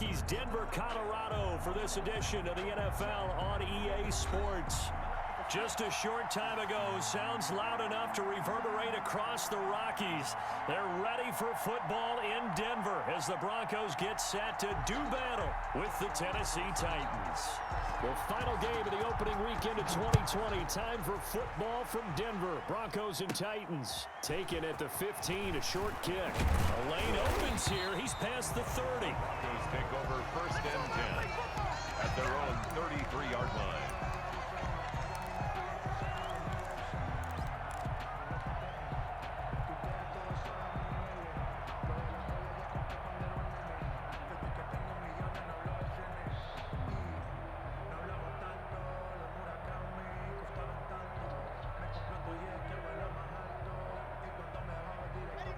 Rockies, Denver, Colorado for this edition of the NFL on EA Sports. Just a short time ago, sounds loud enough to reverberate across the Rockies. They're ready for football in Denver as the Broncos get set to do battle with the Tennessee Titans. The final game of the opening weekend of 2020. Time for football from Denver. Broncos and Titans. Taken at the 15, a short kick. A lane opens here. He's past the 30. Broncos take over first and 10 at their own 33-yard line.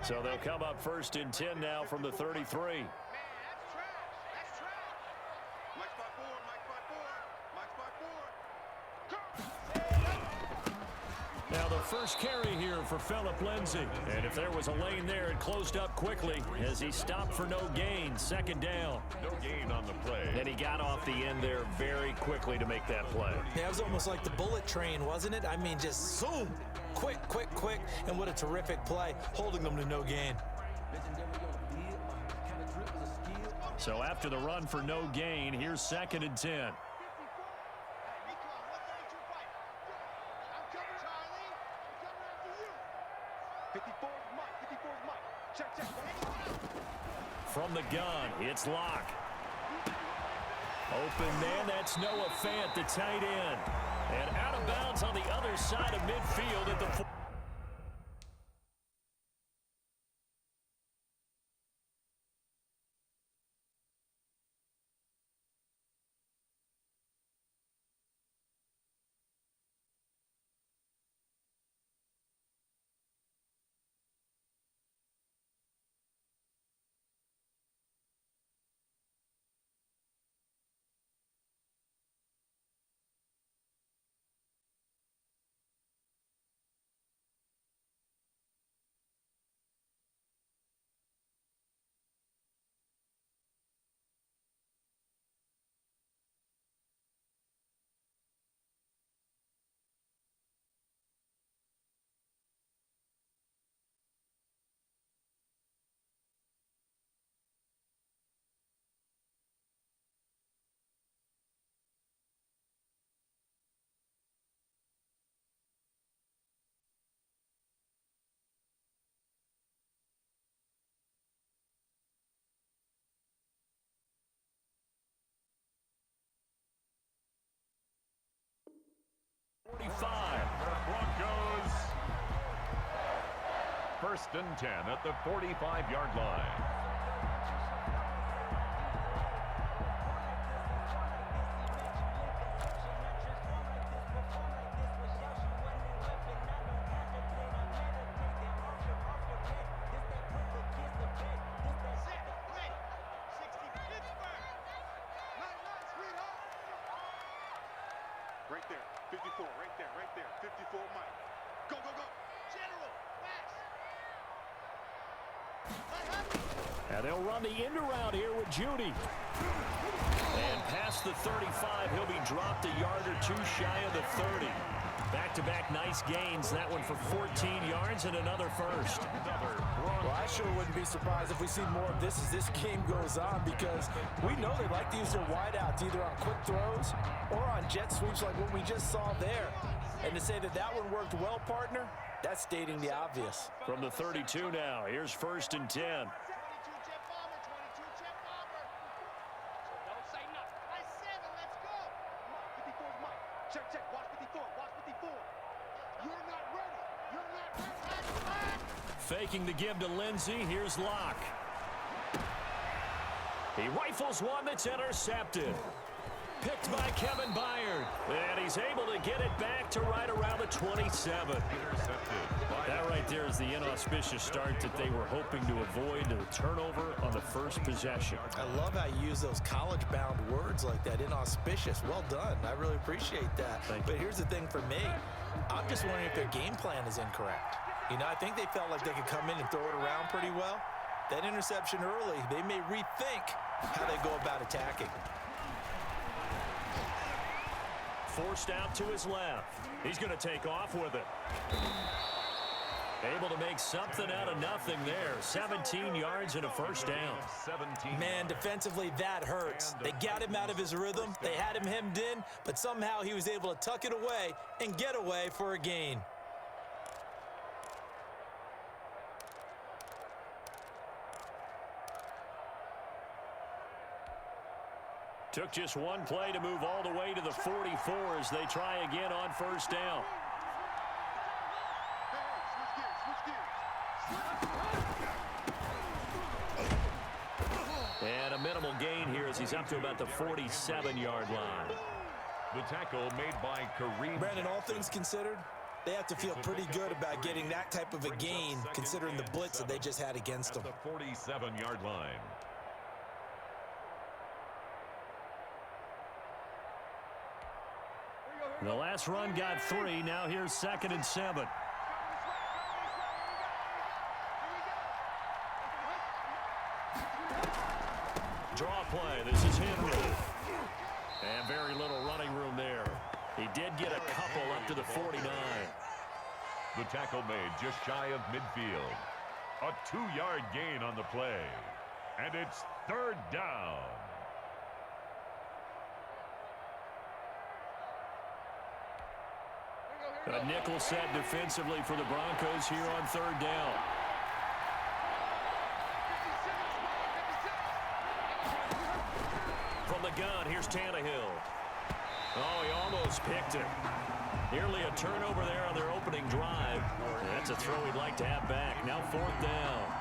So they'll come up first and 10 now from the 33. Now the first carry here for Phillip Lindsay. And if there was a lane there, it closed up quickly as he stopped for no gain. Second down. No gain on the play. Then he got off the end there very quickly to make that play. Yeah, it was almost like the bullet train, wasn't it? I mean, just zoom. Quick, quick, quick. And what a terrific play, holding them to no gain. So after the run for no gain, here's second and 10. From the gun, it's Locke. Open man, that's Noah Fant, the tight end. And out of bounds on the other side of midfield at the... Broncos first and 10 at the 45-yard line. Right there, 54, right there, 54, Mike. Go, go, go. General, And they'll run the end around here with Judy. And past the 35, he'll be dropped a yard or two shy of the 30. Back-to-back nice gains. That one for 14 yards and another first. Well, I sure wouldn't be surprised if we see more of this as this game goes on, because we know they like to use their wideouts either on quick throws or on jet sweeps like what we just saw there. And to say that that one worked well, partner, that's stating the obvious. From the 32 now, here's first and 10. Faking the give to Lindsay. Here's Locke. He rifles one that's intercepted. Picked by Kevin Byard. And he's able to get it back to right around the 27. That right there is the inauspicious start that they were hoping to avoid, the turnover on the first possession. I love how you use those college-bound words like that, inauspicious. Well done. I really appreciate that. But here's the thing for me. I'm just wondering if their game plan is incorrect. You know, I think they felt like they could come in and throw it around pretty well. That interception early, they may rethink how they go about attacking. Forced out to his left. He's going to take off with it. Able to make something out of nothing there. 17 yards and a first down. 17. Man, defensively, that hurts. They got him out of his rhythm. They had him hemmed in, but somehow he was able to tuck it away and get away for a gain. Took just one play to move all the way to the 44 as they try again on first down. And a minimal gain here as he's up to about the 47-yard line. The tackle made by Kareem. Brandon, all things considered, they have to feel pretty good about getting that type of a gain considering the blitz that they just had against them. The 47-yard line. The last run got 3. Now here's 2nd and 7. Draw play. This is Henry. And very little running room there. He did get a couple up to the 49. The tackle made just shy of midfield. A 2-yard gain on the play. And it's 3rd down. A nickel set defensively for the Broncos here on 3rd down. From the gun, here's Tannehill. Oh, he almost picked it. Nearly a turnover there on their opening drive. That's a throw he'd like to have back. Now 4th down.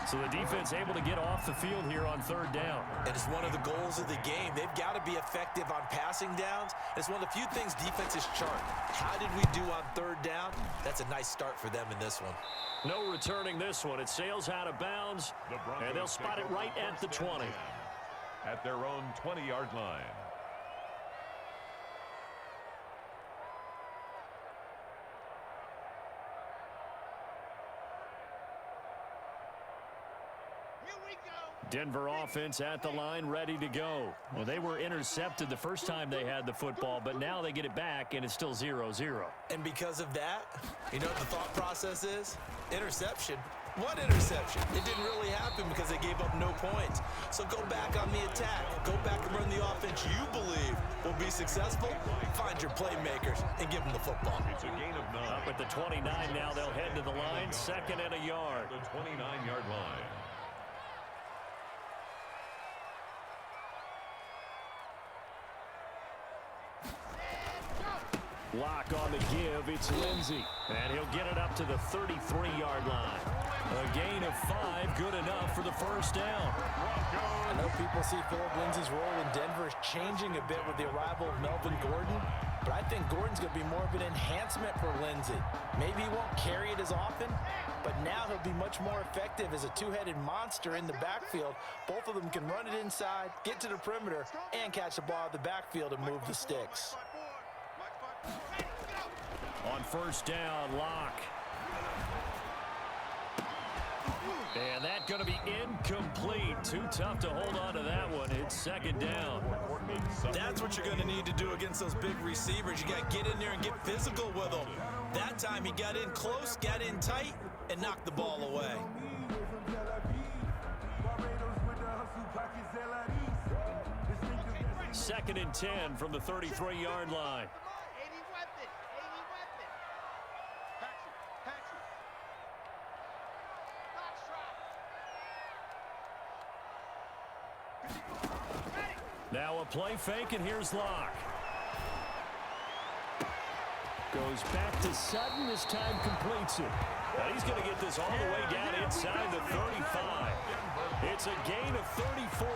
So the defense able to get off the field here on 3rd down. And it's one of the goals of the game. They've got to be effective on passing downs. It's one of the few things defenses chart. How did we do on 3rd down? That's a nice start for them in this one. No returning this one. It sails out of bounds, and they'll spot it right at the 20. At their own 20-yard line. Denver offense at the line, ready to go. Well, they were intercepted the first time they had the football, but now they get it back, and it's still 0-0. And because of that, you know what the thought process is? Interception. What interception? It didn't really happen because they gave up no points. So go back on the attack. Go back and run the offense you believe will be successful. Find your playmakers and give them the football. It's a gain of 9. Up at the 29 now, they'll head to the line, 2nd and a yard. The 29-yard line. Lock on the give, it's Lindsey. And he'll get it up to the 33-yard line. A gain of 5, good enough for the first down. I know people see Philip Lindsay's role in Denver is changing a bit with the arrival of Melvin Gordon, but I think Gordon's going to be more of an enhancement for Lindsay. Maybe he won't carry it as often, but now he'll be much more effective as a two-headed monster in the backfield. Both of them can run it inside, get to the perimeter, and catch the ball at the backfield and move the sticks. On first down, Lock. And that's going to be incomplete. Too tough to hold on to that one. It's 2nd down. That's what you're going to need to do against those big receivers. You got to get in there and get physical with them. That time he got in close, got in tight, and knocked the ball away. Second and 10 from the 33-yard line. Now a play fake, and here's Locke. Goes back to Sutton. This time completes it. Now he's going to get this all the way down inside the 35. It's a gain of 34.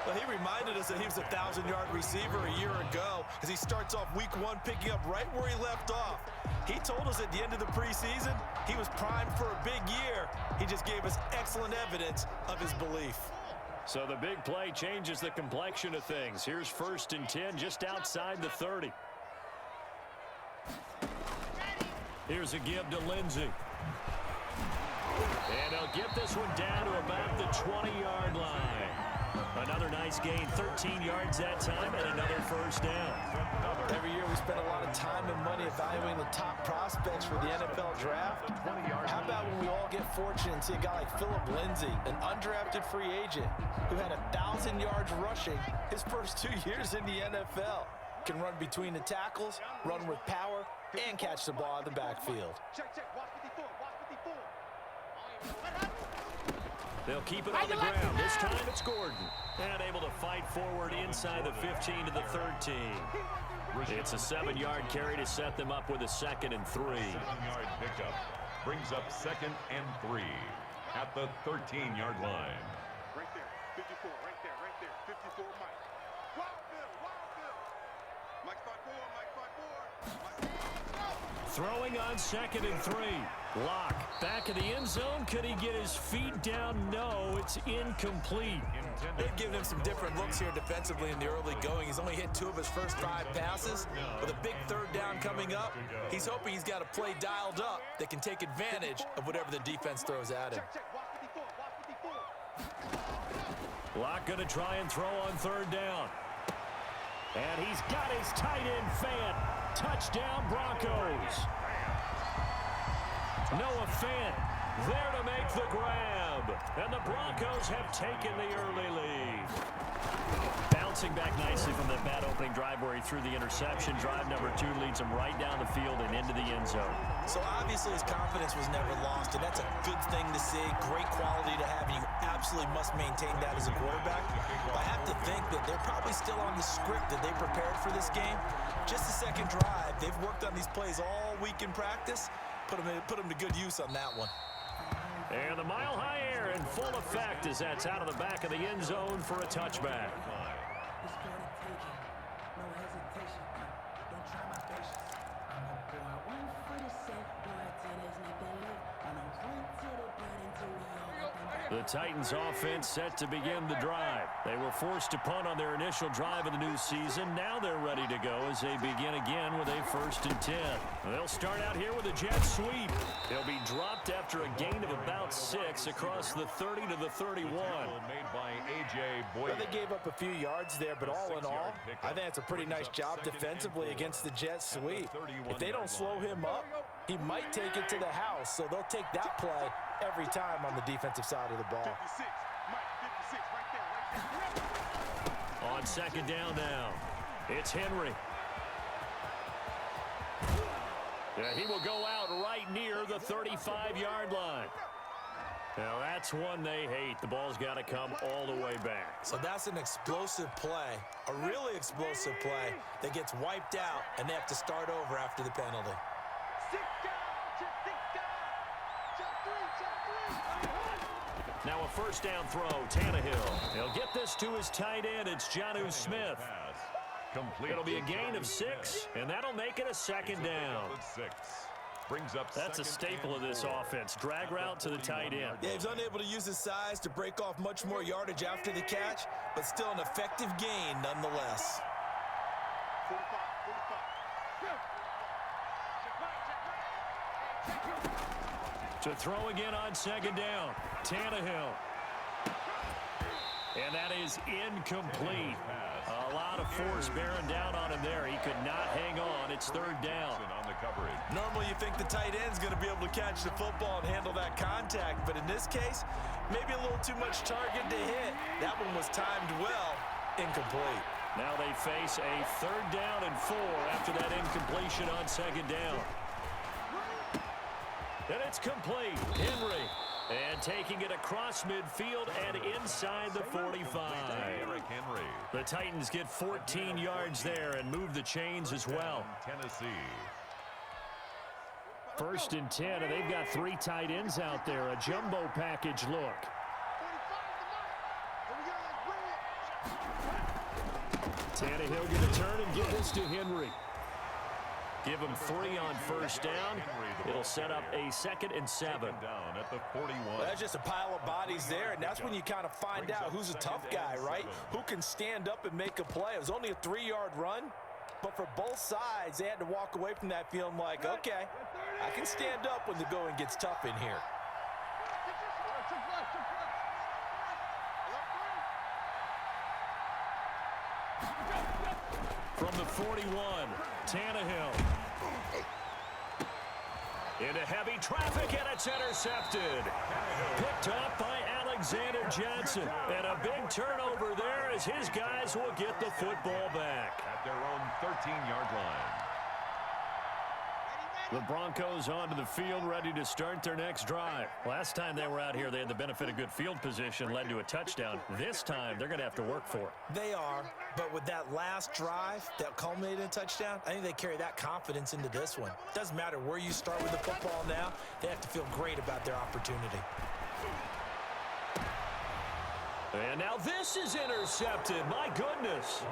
Well, he reminded us that he was a 1,000-yard receiver a year ago as he starts off week 1 picking up right where he left off. He told us at the end of the preseason he was primed for a big year. He just gave us excellent evidence of his belief. So the big play changes the complexion of things. Here's 1st and 10 just outside the 30. Here's a give to Lindsey. And they'll get this one down to about the 20-yard line. Another nice gain, 13 yards that time, and another first down. Every year we spend a lot of time and money evaluating the top prospects for the NFL draft. How about when we all get fortunate and see a guy like Phillip Lindsay, an undrafted free agent who had 1,000 yards rushing his first 2 years in the NFL. Can run between the tackles, run with power, and catch the ball in the backfield. They'll keep it on the ground. This time it's Gordon. And able to fight forward inside the 15 to the 13. It's a 7-yard carry to set them up with a 2nd and 3. 7-yard pickup brings up 2nd and 3 at the 13-yard line. Right there, 54, right there, 54, Mike. Wild Bill. Mike 5-4, Mike 5-4. Throwing on 2nd and 3. Lock back in the end zone. Could he get his feet down? No, it's incomplete. They've given him some different looks here defensively in the early going. He's only hit 2 of his first 5 passes. With a big 3rd down coming up, he's hoping he's got a play dialed up that can take advantage of whatever the defense throws at him. Lock going to try and throw on 3rd down. And he's got his tight end Fant. Touchdown Broncos. Noah Fant there to make the grab. And the Broncos have taken the early lead. Bouncing back nicely from that bad opening drive where he threw the interception. Drive number 2 leads him right down the field and into the end zone. So obviously his confidence was never lost, and that's a good thing to see. Great quality to have, and you absolutely must maintain that as a quarterback. But I have to think that they're probably still on the script that they prepared for this game. Just the 2nd drive. They've worked on these plays all week in practice. Put them to good use on that one. And the mile-high air in full effect as that's out of the back of the end zone for a touchback. The Titans offense set to begin the drive. They were forced to punt on their initial drive of the new season. Now they're ready to go as they begin again with a 1st and 10. They'll start out here with a jet sweep. They'll be dropped after a gain of about 6 across the 30 to the 31. Made by A.J. Boyer. Well, they gave up a few yards there, but all in all, I think it's a pretty nice job defensively against the jet sweep. If they don't slow him up, he might take it to the house, so they'll take that play every time on the defensive side of the ball. 56, Mike 56, right there. On 2nd down now, it's Henry. He will go out right near the 35-yard line. Now that's one they hate. The ball's got to come all the way back. So that's an explosive play, a really explosive play that gets wiped out, and they have to start over after the penalty. Now a 1st down throw, Tannehill. He'll get this to his tight end. It's Jonnu Smith. It'll be a gain of 6, and that'll make it a 2nd down. That's a staple of this offense. Drag route to the tight end. Yeah, he's unable to use his size to break off much more yardage after the catch, but still an effective gain nonetheless. 45. To throw again on 2nd down, Tannehill. And that is incomplete. A lot of force bearing down on him there. He could not hang on. It's 3rd down. Normally you think the tight end's going to be able to catch the football and handle that contact, but in this case, maybe a little too much target to hit. That one was timed well, incomplete. Now they face a 3rd down and 4 after that incompletion on 2nd down. And it's complete. Henry. And taking it across midfield and inside the 45. The Titans get 14 yards there and move the chains as well. Tennessee. 1st and 10, and they've got 3 tight ends out there. A jumbo package look. Tannehill going to turn and give this to Henry. Give him 3 on 1st down. It'll set up a 2nd and 7. Down at the 41. Well, that's just a pile of bodies there, and that's when you kind of find out who's a tough guy, right? Who can stand up and make a play. It was only a 3-yard run, but for both sides, they had to walk away from that feeling like, okay, I can stand up when the going gets tough in here. From the 41, Tannehill. Into heavy traffic, and it's intercepted. Picked up by Alexander Johnson. And a big turnover there as his guys will get the football back. At their own 13-yard line. The Broncos onto the field, ready to start their next drive. Last time they were out here, they had the benefit of good field position, led to a touchdown. This time, they're going to have to work for it. They are, but with that last drive that culminated in a touchdown, I think they carry that confidence into this one. Doesn't matter where you start with the football now, they have to feel great about their opportunity. And now this is intercepted. My goodness.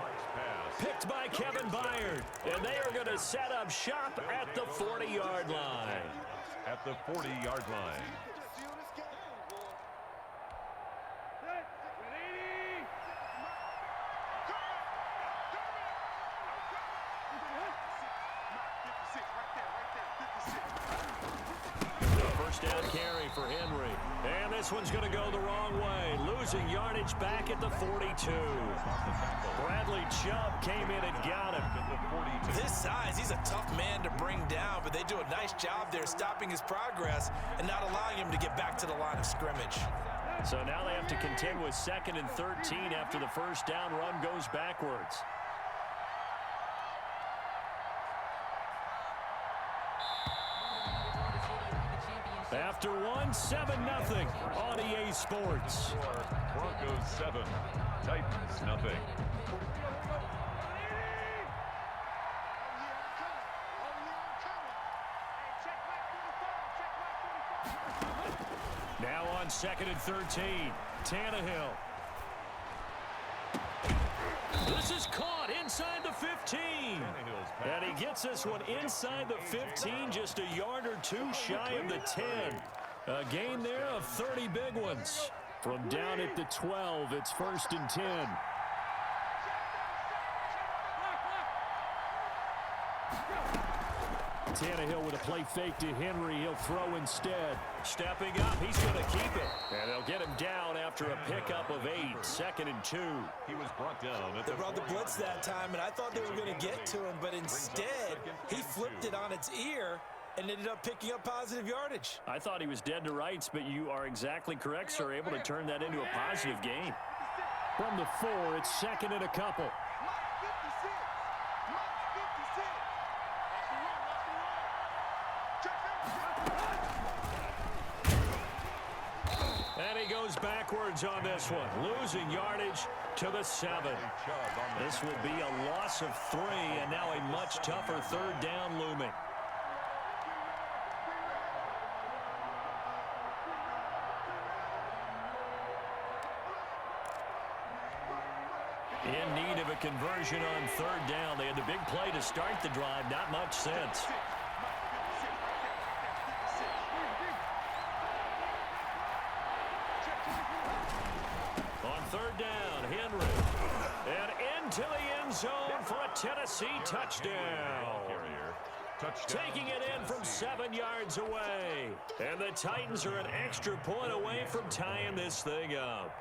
Picked by Kevin Byard. And they are going to set up shop at the 40-yard line. At the 40-yard line. First down carry for Henry. And this one's going to go the wrong way. Losing yardage back at the 42. Bradley Chubb came in and got him. This size, he's a tough man to bring down, but they do a nice job there stopping his progress and not allowing him to get back to the line of scrimmage. So now they have to contend with 2nd and 13 after the first down run goes backwards. After one, 7-0 on EA Sports. Broncos 7, Titans nothing. Now on 2nd and 13, Tannehill. This is caught inside the 15. And he gets this one inside the 15, just a yard or two shy of the 10. A gain there of 30 big ones. From down at the 12, it's 1st and 10. Tannehill with a play fake to Henry. He'll throw instead. Stepping up, he's going to keep it. And they'll get him down after a pickup of 8. 2nd and 2. He was brought down at They brought the blitz that time, and I thought they were going to get to him, but instead, he flipped it on its ear and ended up picking up positive yardage. I thought he was dead to rights, but you are exactly correct, sir. Able to turn that into a positive gain. From the 4, it's 2nd and a couple. And he goes backwards on this one, losing yardage to the 7. This will be a loss of 3, and now a much tougher 3rd down looming. In need of a conversion on 3rd down. They had the big play to start the drive, not much sense. On 3rd down, Henry. And into the end zone for a Tennessee touchdown. Taking it in from 7 yards away. And the Titans are an extra point away from tying this thing up.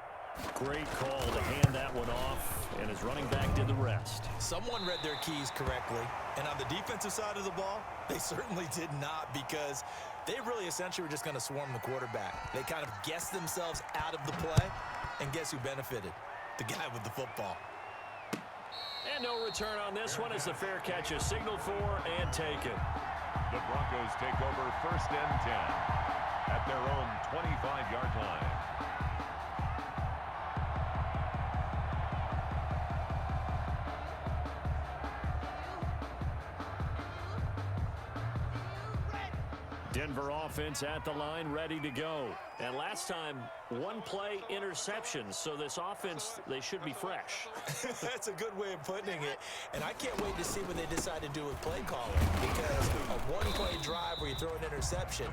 Great call to hand that one off, and his running back did the rest. Someone read their keys correctly, and on the defensive side of the ball, they certainly did not, because they really essentially were just going to swarm the quarterback. They kind of guessed themselves out of the play, and guess who benefited? The guy with the football. And no return on this one as the fair catch is signaled for and taken. The Broncos take over 1st and 10 at their own 25-yard line. Denver offense at the line, ready to go. And last time, 1 play interception, so this offense, they should be fresh. That's a good way of putting it. And I can't wait to see what they decide to do with play calling, because a 1-play drive where you throw an interception,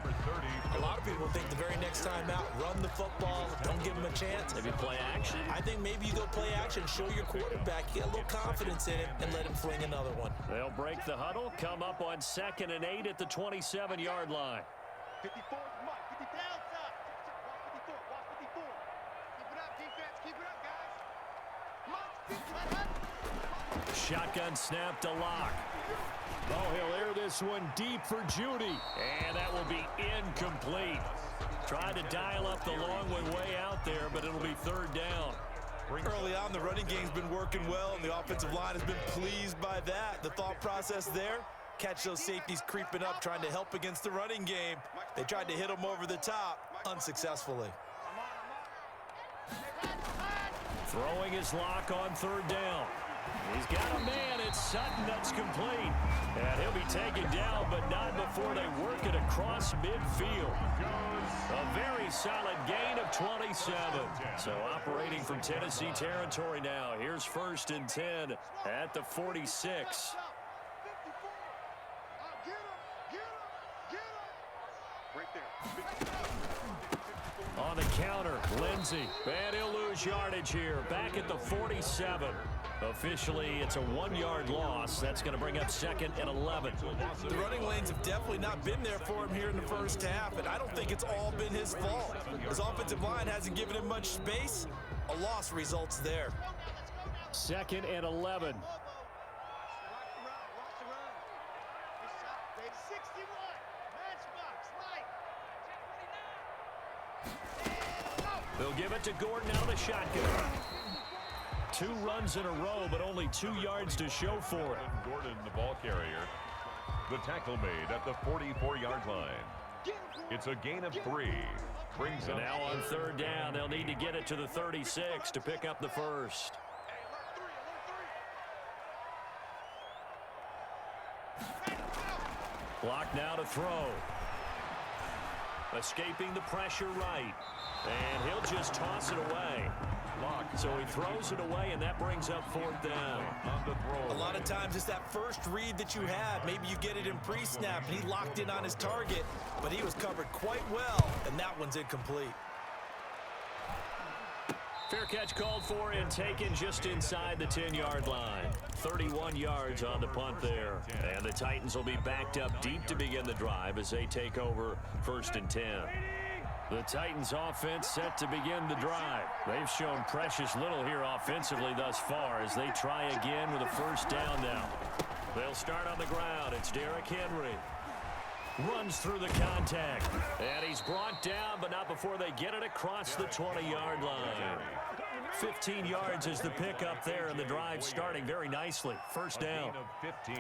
a lot of people think the very next time out, run the football, don't give them a chance. Maybe play action. I think maybe you go play action, show your quarterback, get a little confidence in him, and let him fling another one. They'll break the huddle, come up on 2nd and 8 at the 27-yard line. 54, Mike, 50 down side. Watch 54, watch 54. Keep it up, defense, keep it up, guys. Come on, keep it up. Shotgun snap to Locke. Oh, he'll air this one deep for Judy. And that will be incomplete. Trying to dial up the long way out there, but it'll be third down. Early on, the running game's been working well, and the offensive line has been pleased by that. The thought process there, catch those safeties creeping up, trying to help against the running game. They tried to hit them over the top, unsuccessfully. Throwing his Lock on third down. He's got a man. It's Sutton. That's complete. And he'll be taken down, but not before they work it across midfield. A very solid gain of 27. So operating from Tennessee territory now. Here's 1st and 10 at the 46. On the counter, Lindsey. And he'll lose yardage here. Back at the 47. Officially, it's a 1-yard loss. That's going to bring up 2nd and 11. The running lanes have definitely not been there for him here in the first half, and I don't think it's all been his fault. His offensive line hasn't given him much space. A loss results there. 2nd and 11. They'll give it to Gordon out of the shotgun. 2 runs in a row, but only 2 yards to show for it. Gordon, the ball carrier. The tackle made at the 44-yard line. It's a gain of 3. Brings And now on third down, they'll need to get it to the 36 to pick up the first. Block now to throw. Escaping the pressure right. And he'll just toss it away. So he throws it away, and that brings up 4th down. A lot of times it's that first read that you have. Maybe you get it in pre-snap, and he locked in on his target, but he was covered quite well, and that one's incomplete. Fair catch called for and taken just inside the 10-yard line. 31 yards on the punt there. And the Titans will be backed up deep to begin the drive as they take over 1st and 10. The Titans offense set to begin the drive. They've shown precious little here offensively thus far as they try again with a first down now. They'll start on the ground. It's Derrick Henry. Runs through the contact. And he's brought down, but not before they get it across the 20-yard line. 15 yards is the pickup there, and the drive starting very nicely. First down. 15.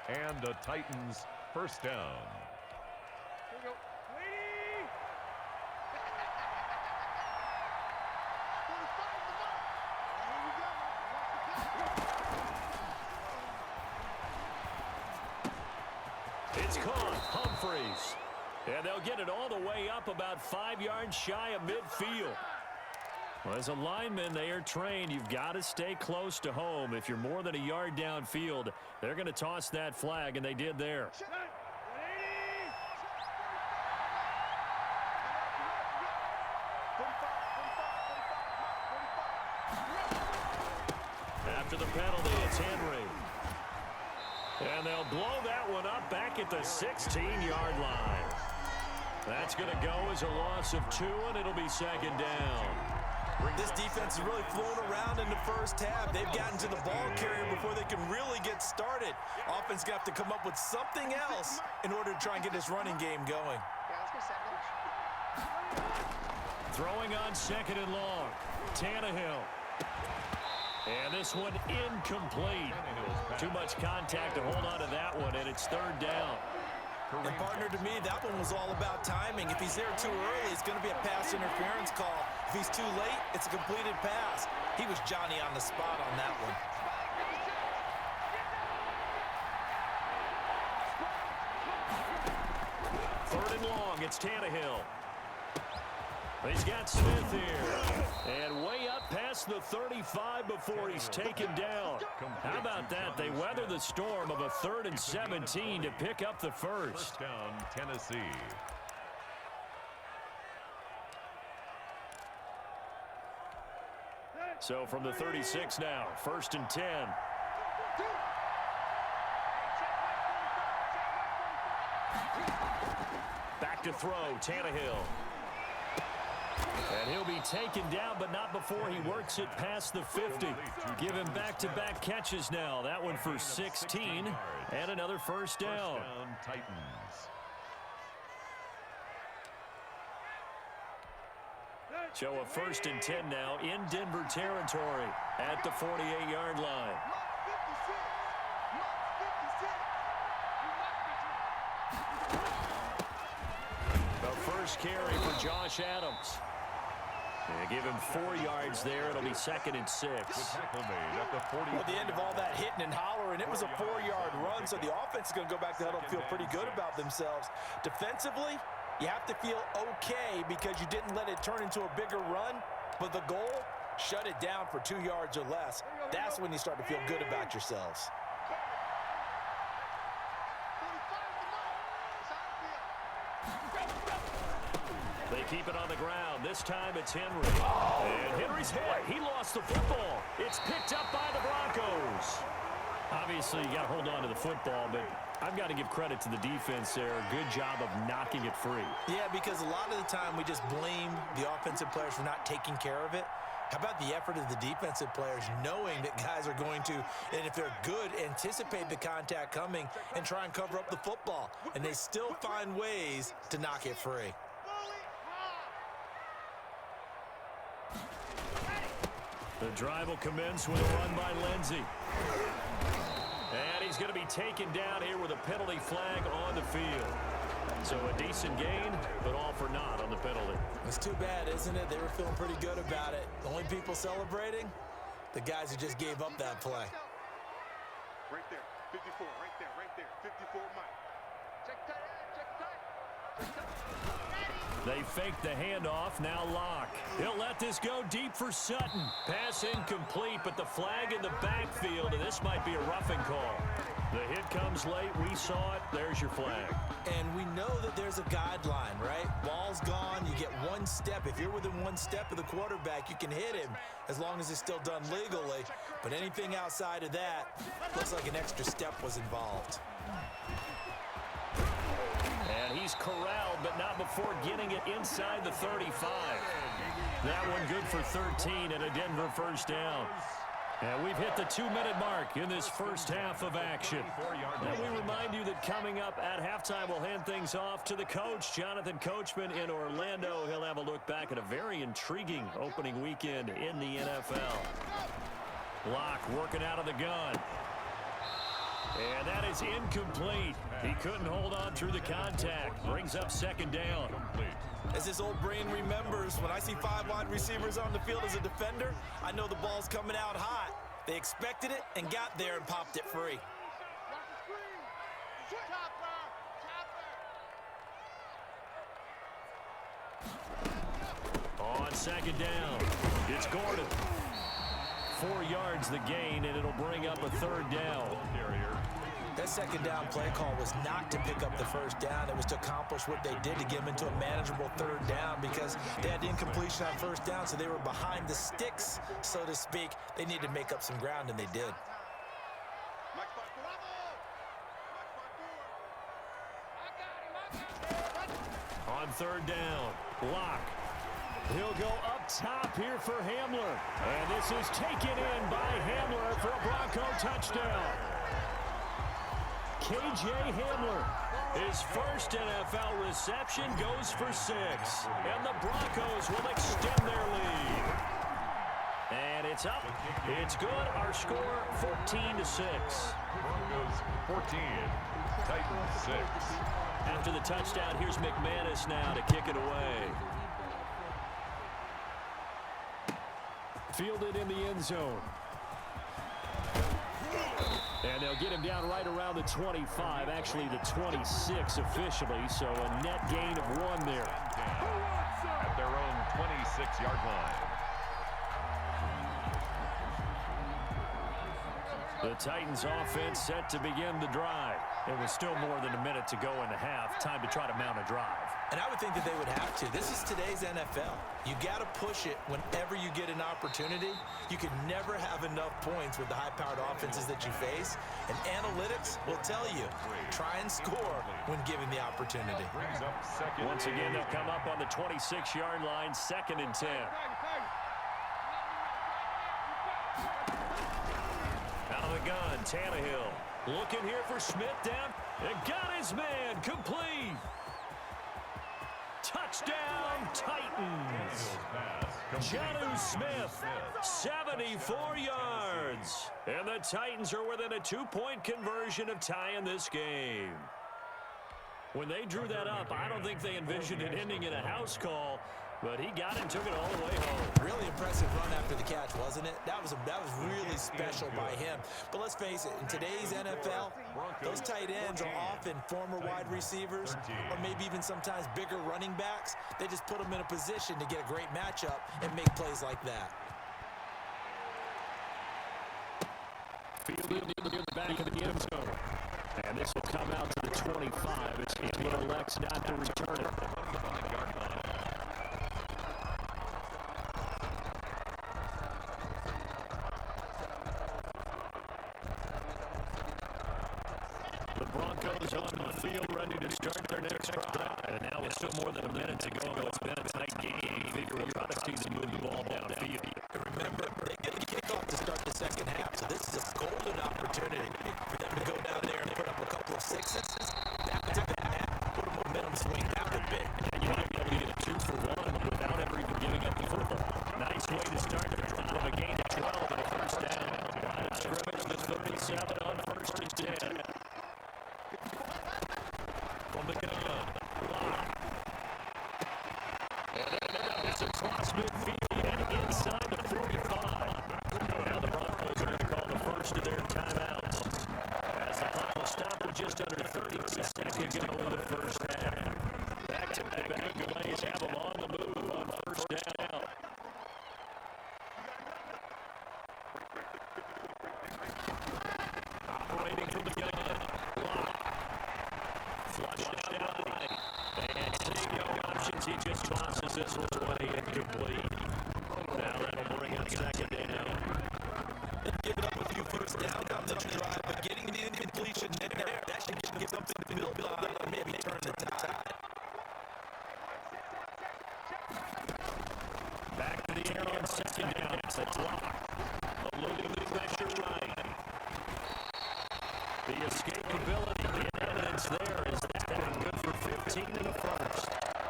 And the Titans first down. It's caught. Humphreys. And they'll get it all the way up about 5 yards shy of midfield. Well, as a lineman, they are trained. You've got to stay close to home. If you're more than a yard downfield, they're going to toss that flag, and they did there. After the penalty, it's Henry. And they'll blow that one up back at the 16-yard line. That's going to go as a loss of 2, and it'll be 2nd down. This defense has really flown around in the first half. They've gotten to the ball carrier before they can really get started. Offense got to come up with something else in order to try and get this running game going. Throwing on 2nd and long. Tannehill. And this one incomplete. Too much contact to hold on to that one, and it's 3rd down. And partner, to me, that one was all about timing. If he's there too early, it's going to be a pass interference call. If he's too late, it's a completed pass. He was Johnny on the spot on that one. Third and long, it's Tannehill. He's got Smith here. And way up past the 35 before he's taken down. How about that? They weather the storm of a 3rd and 17 to pick up the first. First down, Tennessee. So from the 36 now, 1st and 10. Back to throw, Tannehill. And he'll be taken down, but not before he works it past the 50. Give him back-to-back catches now. That one for 16 and another first down. Titans. So a 1st and 10 now in Denver territory at the 48-yard line. The first carry for Josh Adams. And give him 4 yards there. It'll be 2nd and 6. Tackle made at the 40. Well, at the end of all that hitting and hollering, it was a 4-yard run, so the offense is going to go back to huddle and feel pretty good about themselves. Defensively, you have to feel okay because you didn't let it turn into a bigger run, but the goal, shut it down for 2 yards or less. That's when you start to feel good about yourselves. They keep it on the ground. This time it's Henry. And Henry's hit. He lost the football. It's picked up by the Broncos. Obviously, you got to hold on to the football, but I've got to give credit to the defense there. Good job of knocking it free. Yeah, because a lot of the time we just blame the offensive players for not taking care of it. How about the effort of the defensive players knowing that guys are going to, and if they're good, anticipate the contact coming and try and cover up the football. And they still find ways to knock it free. The drive will commence with a run by Lindsey. And he's going to be taken down here with a penalty flag on the field. So a decent gain, but all for naught on the penalty. It's too bad, isn't it? They were feeling pretty good about it. The only people celebrating, the guys who just gave up that play. Right there, 54, right there, 54, Mike. Check tight, check tight, check tight. They fake the handoff, now Locke. He'll let this go deep for Sutton. Pass incomplete, but the flag in the backfield, and this might be a roughing call. The hit comes late, we saw it, there's your flag. And we know that there's a guideline, right? Ball's gone, you get 1 step. If you're within 1 step of the quarterback, you can hit him as long as it's still done legally. But anything outside of that, looks like an extra step was involved. And he's corralled, but not before getting it inside the 35. That one good for 13 and a Denver first down. And we've hit the 2-minute mark in this first half of action. And we remind you that coming up at halftime, we'll hand things off to the coach, Jonathan Coachman in Orlando. He'll have a look back at a very intriguing opening weekend in the NFL. Locke working out of the gun. And that is incomplete. He couldn't hold on through the contact. Brings up 2nd down. As his old brain remembers, when I see 5 wide receivers on the field as a defender, I know the ball's coming out hot. They expected it and got there and popped it free. On 2nd down, it's Gordon. 4 yards the gain, and it'll bring up a 3rd down. That 2nd down play call was not to pick up the 1st down. It was to accomplish what they did to get them into a manageable 3rd down because they had incompletion on 1st down, so they were behind the sticks, so to speak. They needed to make up some ground, and they did. On 3rd down, Locke. He'll go up top here for Hamler. And this is taken in by Hamler for a Bronco touchdown. K.J. Hamler, his first NFL reception goes for 6. And the Broncos will extend their lead. And it's up. It's good. Our score, 14-6. Broncos 14, Titans 6. After the touchdown, here's McManus now to kick it away. Fielded in the end zone. And they'll get him down right around the 25, actually the 26 officially, so a net gain of 1 there. At their own 26-yard line. The Titans offense set to begin the drive. It was still more than a minute to go in the half. Time to try to mount a drive. And I would think that they would have to. This is today's NFL. You got to push it whenever you get an opportunity. You can never have enough points with the high-powered offenses that you face. And analytics will tell you, try and score when given the opportunity. Once again, they'll come up on the 26-yard line, 2nd and 10. Out of the gun, Tannehill. Looking here for Smith down. And got his man complete. Touchdown, Titans. Jonnu Smith, 74 yards. And the Titans are within a 2-point conversion of tying this game. When they drew that up, I don't think they envisioned it ending in a house call, but he got it and took it all the way home. Really impressive run after the catch, wasn't it? That was really special by him. But let's face it, in today's NFL, those tight ends are often former wide receivers or maybe even sometimes bigger running backs. They just put them in a position to get a great matchup and make plays like that. Fielded near the back of the end zone. And this will come out to the 25 as he elects not to return it. The Broncos on the field ready to start their next drive. And now with still more than a minute to go, it's been a tight game. You figure we'll try to see them move the ball downfield. And remember, they get a kickoff to start the second half, so this is a golden opportunity for them to go down there and put up a couple of sixes. That put a momentum swing out a bit. And you might be able to get a 2-for-1 without ever even giving up the football. Nice way to start the drive from a gain of 12 and a first down. Line of scrimmage to 37 on 1st and 10. From the gun, block. And then it's across midfield and inside the 45. Now the Broncos are going to call the first of their timeouts. As the clock will stop with just under 30 seconds to go in the first half. Back-to-back good plays have them on the move on 1st down. Operating from the gun, block. Flushed out right. And seeing no options, he just tosses this one away incomplete. Now that'll bring up 2nd down. Give up a few first downs on the drive, but getting the incompletion there, that should give something to build on and maybe turn the tide. Back to the air on 2nd down. It's a block. Eluding the pressure right. The escapability, the evidence there is that good for 15 in the first.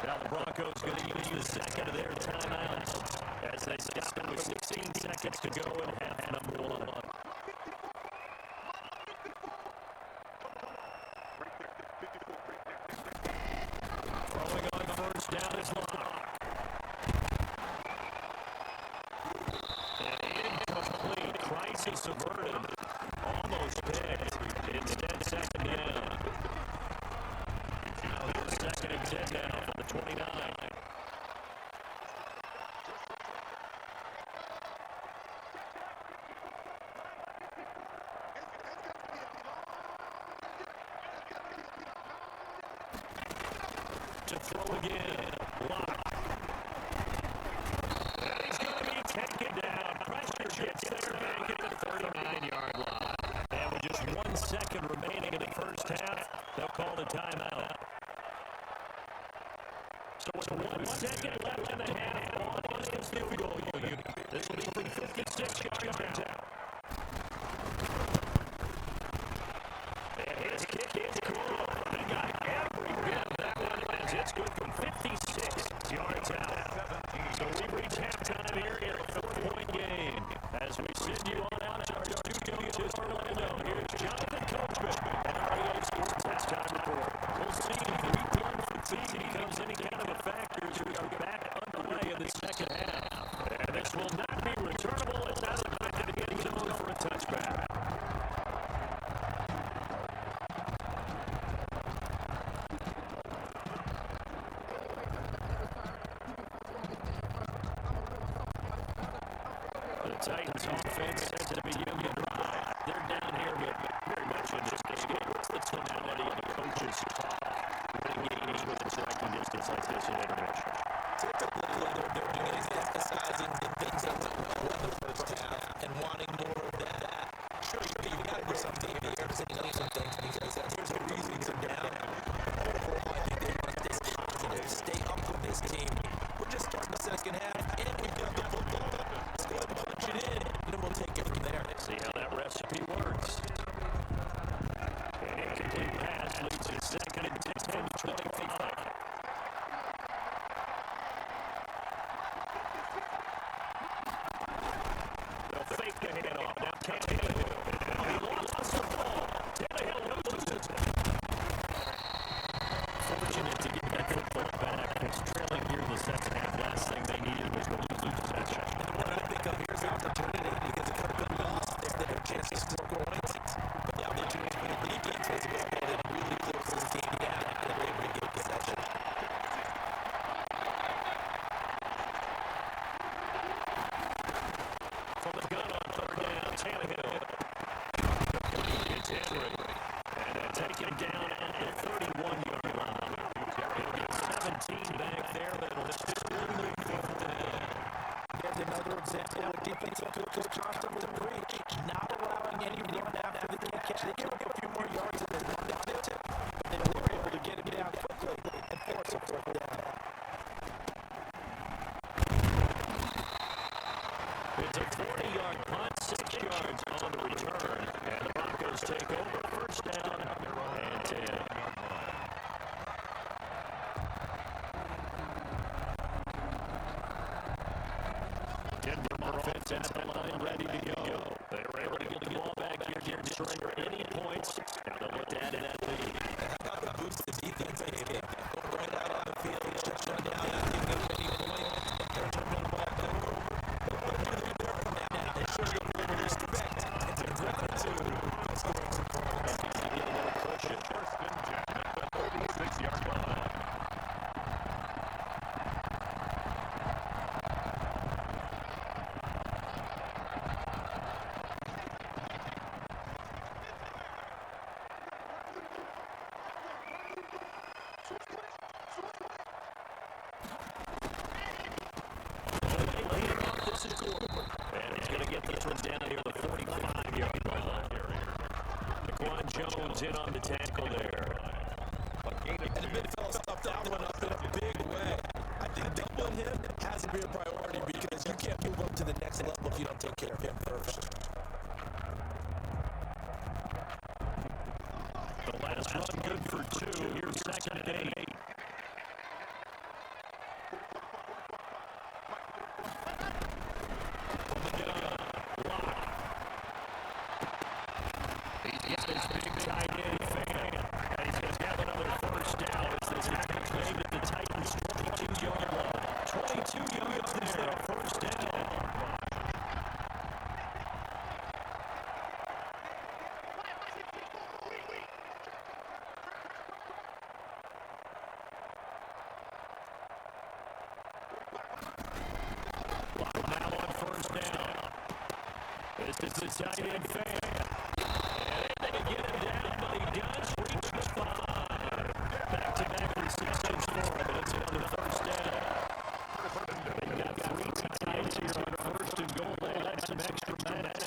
Now the Broncos going to use the 2nd of their timeouts as they stop with 16 seconds to go in half number 1. Throwing on 1st down is Locke. And incomplete. Crisis averted. Almost picked. Instead, 2nd down. Now here's 2nd and 10 down for the 29. To throw again. Lock. And he's going to be taken down. Pressure gets there back at the 39-yard line. And with just 1 second remaining in the first half, they'll call the timeout. So with 1 second left in the half, on is the field goal unit. This will be from 56 yards out. And his kick is cool. They got every bit of that one as it's good from 56 yards out. So we've reached halftime here in a 4-point game. As we send you on out to our studios in Orlando, here's Jonathan Coachman and our EA Sports Halftime Report. We'll see if week-long fatigue becomes any kind of a factor as we are back underway in the second half. And this will not be returnable. It's out of the back of the end zone for a touchback. The Titans offense set to begin the drive. They're down here, but very much in this game. What's the tonality of the coaches talk? Winning games within striking distance plays like this in intermission. Typically, they're doing is emphasizing the things that went well in the first half and wanting more of that. Sure, you've got to do something in the air to clean up some things because there's a reason they're down. Overall, I think they want this positive. Stay up with this team. We're just starting the second half, and we've got the football. Let's go ahead and punch it in, and then we'll take it from there. See how that recipe works. And complete pass leads to second and 10 from 25. They'll fake the handoff. Now Tannehill. He lost the ball. Tannehill loses it. Fortunate to get that football back. It's trailing here in the second half. Last thing they needed was to lose possession. And what I think of here's the opportunity because it could have been lost if they had a chance to score points. But the opportunity for the defense was to go ahead and really close this game down and they were able to get possession. From the gun on third down, Tannehill. It's Henry. And taken down at the 31-yard line. He'll get 17 back there. That'll still move fourth down. There's another example of defensive coach constantly preach, not allowing any run after the catch. They give up a few more yards in the run tip, but they were able to get him down quickly and force a fourth down. It's a 40-yard punt, 6 yards on the return, and the Broncos take over first down and 10. Denver offense at the line, ready to go. They were able to get the ball back here and surrender any points. Now they'll look to add to that lead. How about the boost the defense gave? Going right out on the field, shut down, not giving up any points. They're turning the ball over. Now they show you a little respect and some gratitude for scoring some points. First and 10 at the 36-yard line. And he's going to get this one down here to the 45-yard line. Wk1 Jones in on the tackle there. And the midfield stuffed that one up in a big way. I think doubling him has to be a priority because you can't move up to the next level if you don't take care of him first. The last run good for 2. Here's second and 8. This is the tight end fan. And they can get him down, but he does reach the 5. Back-to-back receptions for him, and it's on the first down. They've got 3 tight ends here on first and goal. They had some extra minutes.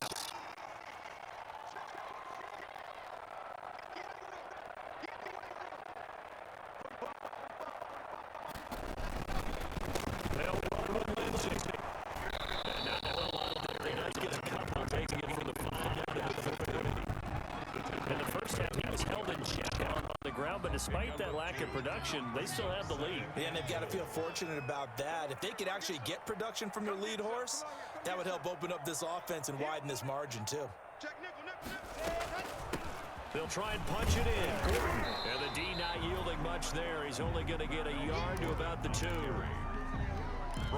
They'll run with Lindsay. And now he does get a couple, taking it from the 5 down to the 30. In the first half, he was held in check on the ground, but despite that lack of production, they still have the lead. Yeah, and they've got to feel fortunate about that. If they could actually get production from their lead horse, that would help open up this offense and widen this margin, too. They'll try and punch it in. Gordon. And the D not yielding much there. He's only going to get a yard to about the 2.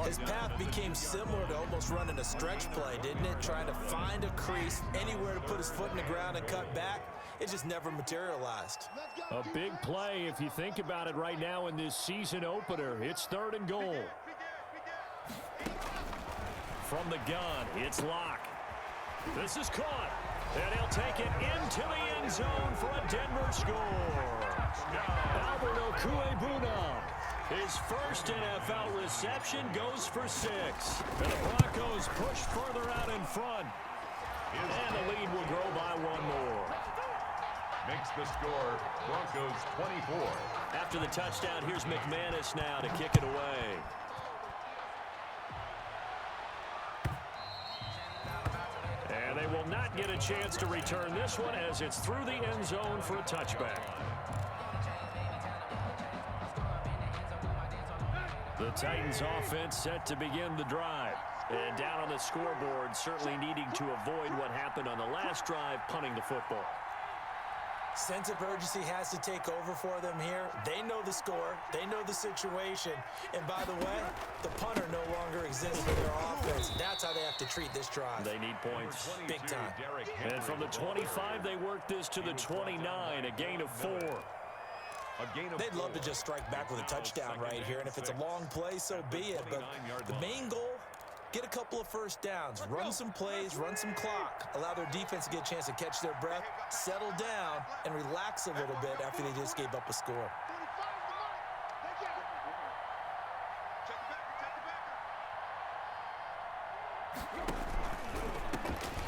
His path became similar to almost running a stretch play, didn't it? Trying to find a crease, anywhere to put his foot in the ground and cut back. It just never materialized. A big play if you think about it right now in this season opener. It's 3rd and goal. From the gun, it's Locke. This is caught. And he'll take it into the end zone for a Denver score. Albert Wk1. His first NFL reception goes for 6. And the Broncos push further out in front. And the lead will grow by 1 more. Makes the score Broncos 24. After the touchdown, here's Matthias now to kick it away. And they will not get a chance to return this one as it's through the end zone for a touchback. The Titans offense set to begin the drive. And down on the scoreboard, certainly needing to avoid what happened on the last drive, punting the football. Sense of urgency has to take over for them here. They know the score. They know the situation. And by the way, the punter no longer exists for their offense. That's how they have to treat this drive. They need points. Big time. And from the 25, they work this to the 29, a gain of 4. They'd love to just strike back with a touchdown right here. And if it's a long play, so be it. But the main goal, get a couple of first downs, run some plays, run some clock, allow their defense to get a chance to catch their breath, settle down, and relax a little bit after they just gave up a score.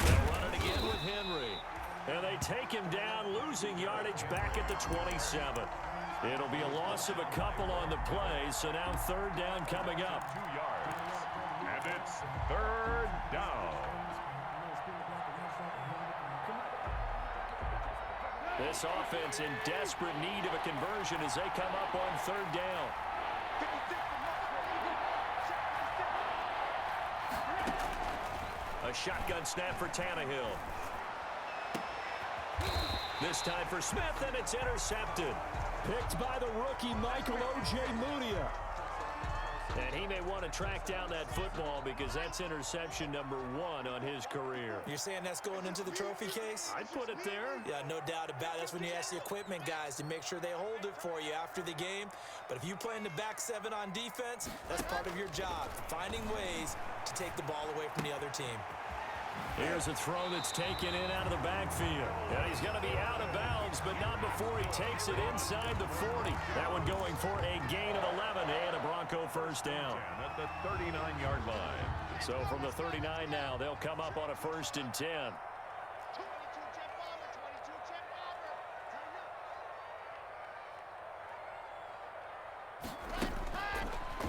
They'll run it again with Henry. And they take him down, losing yardage back at the 27. It'll be a loss of a couple on the play, so now 3rd down coming up. 2 yards. And it's 3rd down. This offense in desperate need of a conversion as they come up on 3rd down. A shotgun snap for Tannehill. This time for Smith, and it's intercepted. Picked by the rookie Michael Wk1. And he may want to track down that football because that's interception number 1 on his career. You're saying that's going into the trophy case? I'd put it there. Yeah, no doubt about it. That's when you ask the equipment guys to make sure they hold it for you after the game. But if you play in the back 7 on defense, that's part of your job, finding ways to take the ball away from the other team. Here's a throw that's taken in out of the backfield. And he's going to be out of bounds, but not before he takes it inside the 40. That one going for a gain of 11 and a Bronco first down. At the 39-yard line. So from the 39 now, they'll come up on a 1st and 10.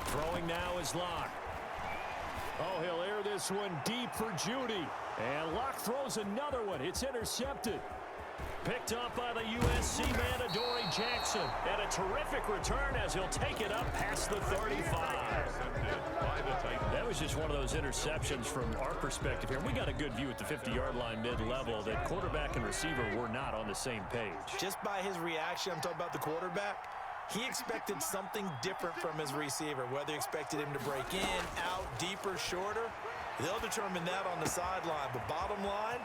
Throwing now is Locke. Oh, he'll air this one deep for Judy. And Locke throws another one. It's intercepted. Picked up by the USC man, Adoree Jackson. And a terrific return as he'll take it up past the 35. That was just one of those interceptions from our perspective here. We got a good view at the 50-yard line mid-level that quarterback and receiver were not on the same page. Just by his reaction, I'm talking about the quarterback, he expected something different from his receiver, whether he expected him to break in, out, deeper, shorter. They'll determine that on the sideline. But bottom line,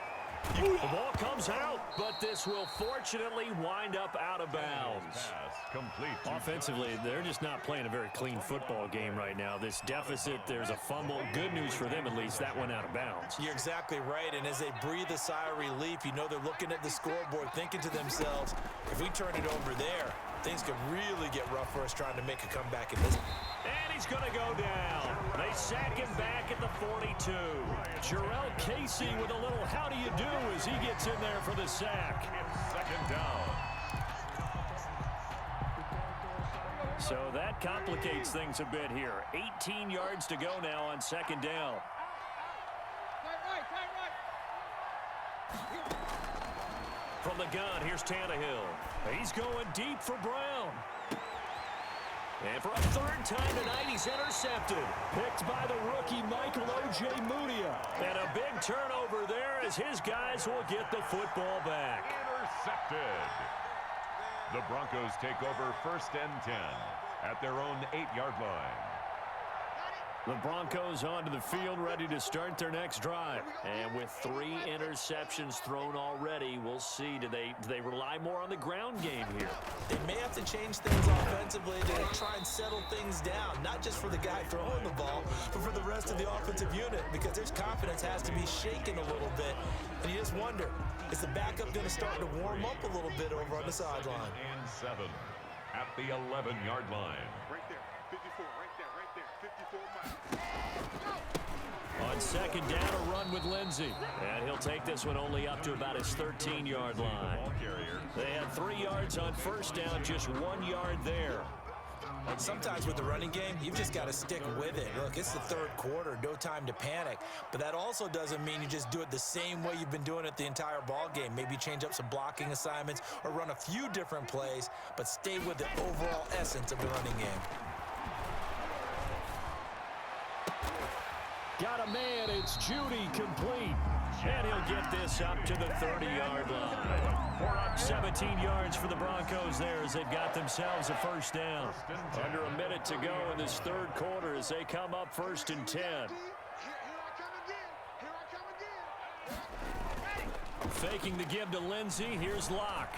the ball comes out, but this will fortunately wind up out of bounds. Complete. Offensively, they're just not playing a very clean football game right now. This deficit, there's a fumble. Good news for them, at least. That went out of bounds. You're exactly right, and as they breathe a sigh of relief, you know they're looking at the scoreboard, thinking to themselves, if we turn it over there, things could really get rough for us trying to make a comeback in this. And he's going to go down. They sack him back at the 42. Jarrell Casey with a little how do you do as he gets in there for the sack. It's 2nd down. So that complicates things a bit here. 18 yards to go now on 2nd down. From the gun, here's Tannehill. He's going deep for Brown. And for a 3rd time tonight, he's intercepted. Picked by the rookie Michael Wk1. And a big turnover there as his guys will get the football back. Intercepted. The Broncos take over 1st and 10 at their own 8-yard line. The Broncos onto the field, ready to start their next drive. And with 3 interceptions thrown already, we'll see. Do they rely more on the ground game here? They may have to change things offensively to try and settle things down, not just for the guy throwing the ball, but for the rest of the offensive unit, because his confidence has to be shaken a little bit. And you just wonder, is the backup going to start to warm up a little bit over on the sideline? And 7 at the 11-yard line. Right there. 54, right there, 54 Mike. On second down, a run with Lindsey. And he'll take this one only up to about his 13-yard line. They had 3 yards on first down, just 1 yard there. Sometimes with the running game, you've just got to stick with it. Look, it's the third quarter, no time to panic. But that also doesn't mean you just do it the same way you've been doing it the entire ball game. Maybe change up some blocking assignments or run a few different plays, but stay with the overall essence of the running game. Got a man, it's Judy, complete. And he'll get this up to the 30-yard line. We're up 17 yards for the Broncos there as they've got themselves a first down. Under a minute to go in this third quarter as they come up 1st and 10. Faking the give to Lindsey. Here's Locke.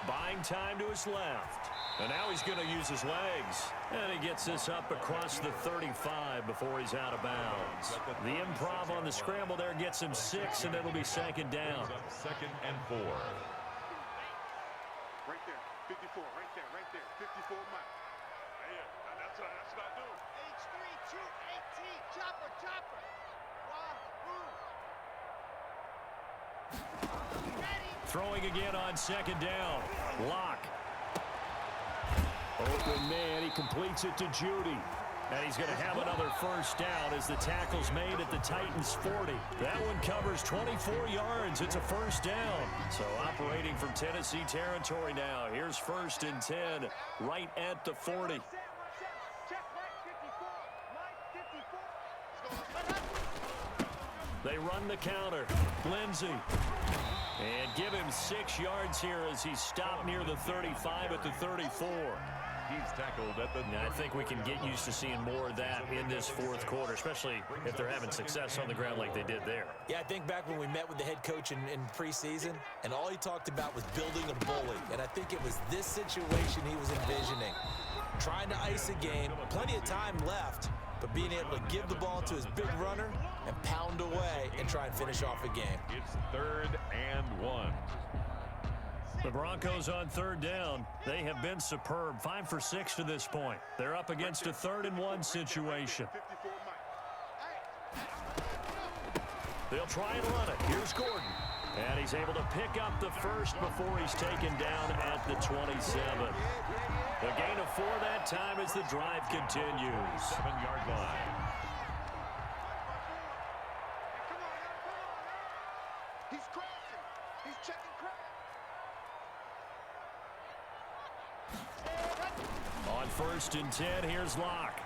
Buying time to his left. And now he's going to use his legs. And he gets this up across the 35 before he's out of bounds. The improv on the scramble there gets him 6, and it'll be second down. 2nd and 4. Right there, 54, right there, 54 Mike. Yeah, that's what I do. H3, 218, chopper, chopper. Throwing again on second down. Locke. Open man, he completes it to Judy. And he's going to have another first down as the tackle's made at the Titans' 40. That one covers 24 yards. It's a first down. So operating from Tennessee territory now. Here's 1st and 10 right at the 40. They run the counter. Lindsey. And give him 6 yards here as he's stopped near the 35 at the 34. He's tackled at the... I think we can get used to seeing more of that in this fourth quarter, especially if they're having success on the ground like they did there. Yeah, I think back when we met with the head coach in preseason, and all he talked about was building a bully. And I think it was this situation he was envisioning. Trying to ice a game, plenty of time left, but being able to give the ball to his big runner and pound away and try and finish off a game. It's 3rd and 1. The Broncos on 3rd down. They have been superb. 5 for 6 to this point. They're up against a 3rd and 1 situation. 54 Mike. They'll try and run it. Here's Gordon. And he's able to pick up the first before he's taken down at the 27. A gain of 4 that time as the drive continues. 7-yard line. He's crossing. He's checking crack. On 1st and 10, here's Locke.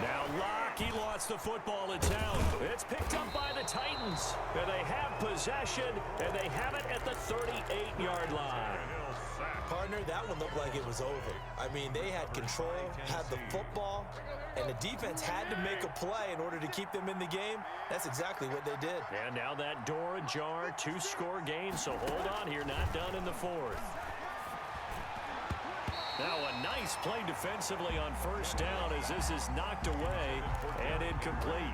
Now Locke, he lost the football in town. It's picked up by the Titans. And they have possession, and they have it at the 38-yard line. Partner, that one looked like it was over. I mean, they had control, had the football, and the defense had to make a play in order to keep them in the game. That's exactly what they did. And now that door ajar, 2-score game, so hold on here, not done in the 4th. Now a nice play defensively on 1st down as this is knocked away and incomplete.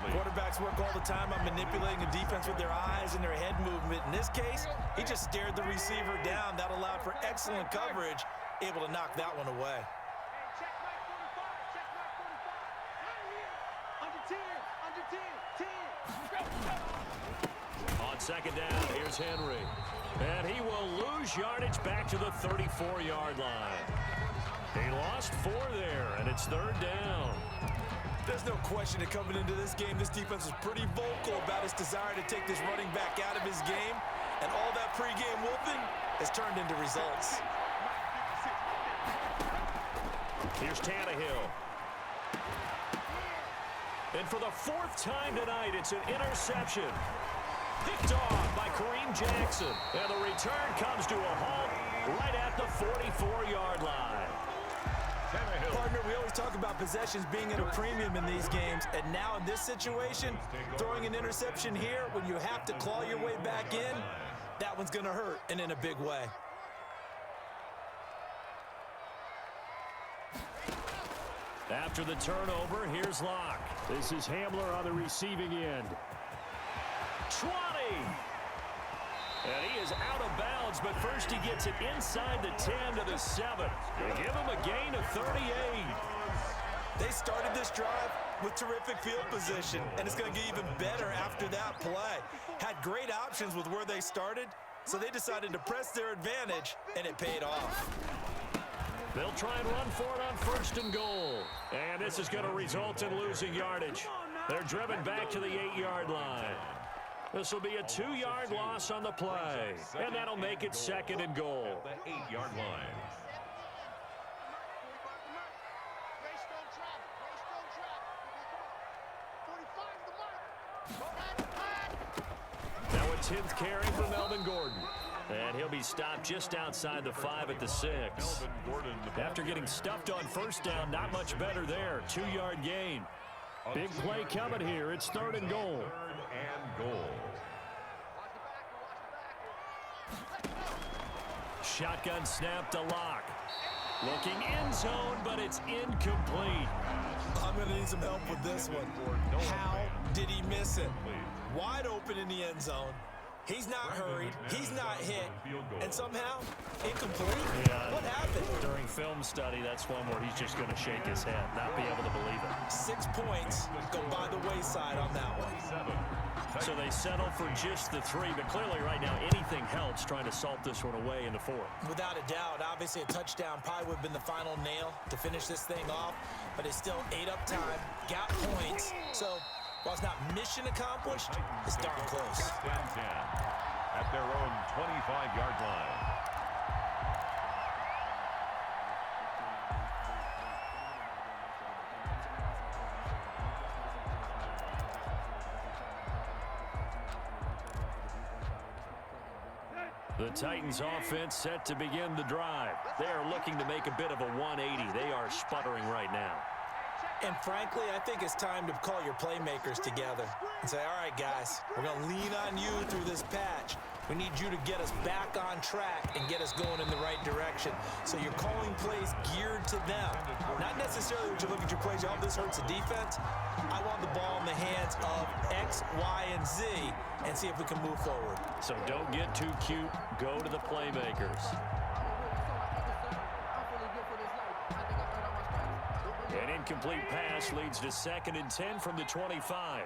Quarterbacks work all the time on manipulating the defense with their eyes and their head movement. In this case, he just stared the receiver down. That allowed for excellent coverage, able to knock that one away. On 2nd down, here's Henry. And he will lose yardage back to the 34-yard line. He lost 4 there, and it's 3rd down. There's no question that coming into this game, this defense was pretty vocal about its desire to take this running back out of his game. And all that pregame wolfing has turned into results. Here's Tannehill. And for the 4th time tonight, it's an interception. Picked off by Kareem Jackson. And the return comes to a halt right at the 44-yard line. Partner, we always talk about possessions being at a premium in these games. And now in this situation, throwing an interception here when you have to claw your way back in, that one's going to hurt, and in a big way. After the turnover, here's Locke. This is Hamler on the receiving end. 20. And he is out of bounds, but first he gets it inside the 10 to the 7. They give him a gain of 38. They started this drive with terrific field position, and it's going to get even better after that play. Had great options with where they started, so they decided to press their advantage, and it paid off. They'll try and run for it on 1st and goal. And this is going to result in losing yardage. They're driven back to the 8-yard line. This will be a 2-yard loss on the play, and that'll make it 2nd and goal. The 8-yard line. Now a 10th carry for Melvin Gordon. And he'll be stopped just outside the 5 at the 6. After getting stuffed on 1st down, not much better there. 2-yard gain. Big play coming here. It's 3rd and goal. 3rd and goal. Shotgun snap to Locke. Looking end zone, but it's incomplete. I'm going to need some help with this one. How did he miss it? Wide open in the end zone. He's not hurried. He's not hit. And somehow, incomplete? Yeah, what happened? During film study, that's one where he's just going to shake his head, not be able to believe it. 6 points go by the wayside on that one. So they settle for just the 3, but clearly right now anything helps trying to salt this one away in the 4th. Without a doubt, obviously a touchdown probably would have been the final nail to finish this thing off, but it's still ate up time, got points, so while it's not mission accomplished, it's darn close. 10 at their own 25-yard line. The Titans offense set to begin the drive. They are looking to make a bit of a 180. They are sputtering right now. And frankly, I think it's time to call your playmakers together and say, all right, guys, we're going to lean on you through this patch. We need you to get us back on track and get us going in the right direction. So you're calling plays geared to them. Not necessarily when you look at your plays, oh, this hurts the defense. I want the ball in the hands of X, Y, and Z and see if we can move forward. So don't get too cute. Go to the playmakers. An incomplete pass leads to 2nd and 10 from the 25.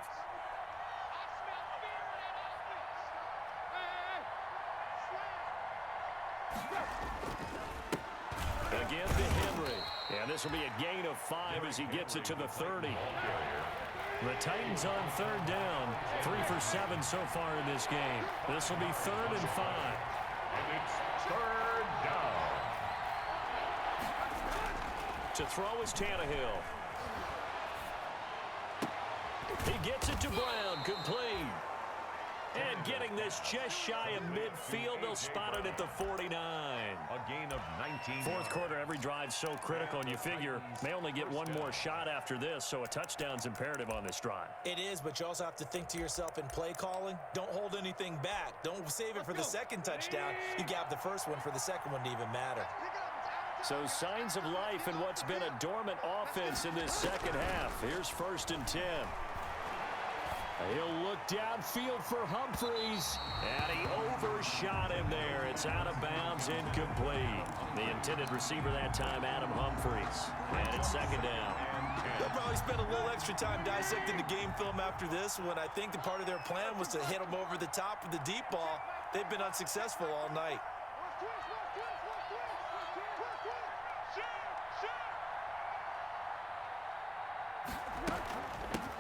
Again to Henry. And this will be a gain of 5 as he gets it to the 30. The Titans on 3rd down. 3 for 7 so far in this game. This will be 3rd and 5. And it's 3rd down. To throw is Tannehill. He gets it to Brown, complete. And getting this just shy of midfield, they'll spot it at the 49. A gain of 19. 4th quarter, every drive's so critical, and you figure may only get one more shot after this, so a touchdown's imperative on this drive. It is, but you also have to think to yourself in play calling, don't hold anything back. Don't save it for the 2nd touchdown. You grab the 1st one for the 2nd one to even matter. So signs of life in what's been a dormant offense in this 2nd half. Here's 1st and 10. He'll look downfield for Humphreys, and he overshot him there. It's out of bounds, incomplete. The intended receiver that time, Adam Humphreys. And it's 2nd down. They'll probably spend a little extra time dissecting the game film after this one. I think the part of their plan was to hit him over the top of the deep ball. They've been unsuccessful all night.